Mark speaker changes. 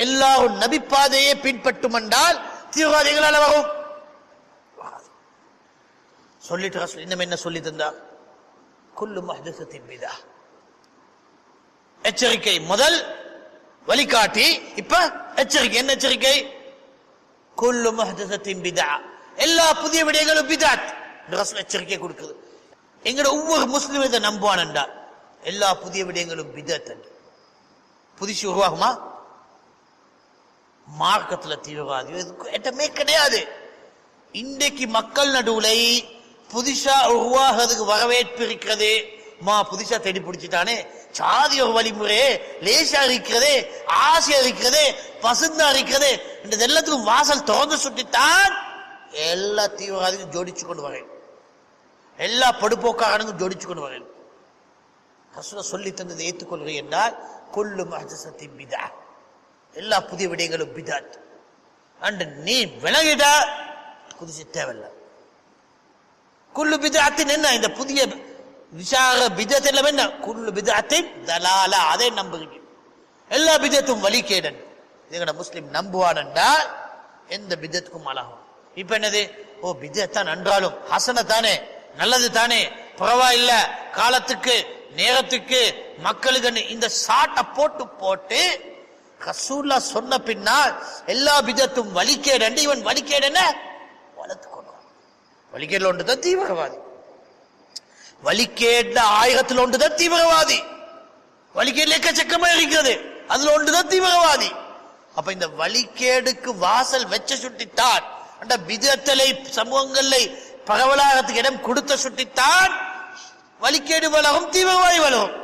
Speaker 1: எல்லாரும் நபி பாதையை பின்பற்றும் என்றால் தீவிரவாதிகளால் வரும். சொல்லிட்டு ரசூல் இன்னும் என்ன சொல்லி தந்தார்? குல்லு முஹ்தஸத்தின் பிதா. எச்சரிக்கை முதல் வழிகாட்டி, இப்ப எச்சரிக்கை. என்ன எச்சரிக்கை? குல்லு முஹ்தஸத்தின் பிதா, எல்லா புதிய விடயங்களும் பிதாத். ரசூல் எச்சரிக்கை கொடுக்குது. எங்கட ஒவ்வொரு முஸ்லிம் இதை நம்புவான் என்றால் எல்லா புதிய விடயங்களும் பிதத் என்று. புதுசு உருவாகுமா? மார்க்கத்துல தீவிரவாதி எட்டமே கிடையாது. இன்றைக்கு மக்கள் நடுவுல புதுசா உருவாகிறதுக்கு வரவேற்பு இருக்கிறது. புதுசா தேடி பிடிச்சிட்டானே, சாதி ஒரு வழிமுறை லேசா இருக்கிறது, ஆசையா இருக்கிறது, பசுந்தா இருக்கிறது, இந்த எல்லாத்துக்கும் வாசல் திறந்து சுட்டித்தான் எல்லா தீவிரவாதிகளும் ஜோடிச்சு கொண்டு வரேன், எல்லா படுபோக்காரனுக்கும் ஜோடிச்சு கொண்டு வரேன். ரசூல் சொல்லி தந்ததை ஏற்றுக்கொள்கிறேன் என்றால் குல்லு முஹ்தஸத்தின் பிதா, எல்லா புதிய விடயங்களும் பிதாத். அண்ட் நீ விலகிட்டா புதுசு தேவையில்லை. குல்லு பிதாத்தின் என்ன? இந்த புதிய விசார பிதத் எல்லாம் என்ன? குல்லு பிதாத்தின் தலாலா, அதை நம்புகிறீங்க. எல்லா பிதத்தும் வழிகேடன். எங்கட முஸ்லிம் நம்புவான் என்றால் எந்த பிதத்துக்கும் ஆளாகும். இப்ப என்னது? ஓ பிதத்தான் என்றாலும் ஹசன தானே, நல்லது தானே, பரவாயில்ல, காலத்துக்கு நேரத்துக்கு மக்களுக்கு இந்த சாட்டை போட்டு போட்டு ரசூலுல்லாஹ் சொன்ன பின்னால் எல்லா பிதத்தும் வழிகேடு. இவன் வழிகேடு என்ன வளர்த்து கொண்டான். வழிகேடுல ஒன்றுதான் தீவிரவாதி. வழிகேடுல 1000 ஒன்றுதான் தீவிரவாதி. வழிகேடுல எக்கச்சக்கமா இருக்கிறது, அதுல ஒன்றுதான் தீவிரவாதி. அப்ப இந்த வழிகேடுக்கு வாசல் வச்ச சுட்டித்தான், அந்த பிதத்தலை சமூகங்களை பரவலாகத்துக்கு இடம் கொடுத்த சுட்டித்தான் வழிகேடு வளரும், தீவிரவாதி வளரும்.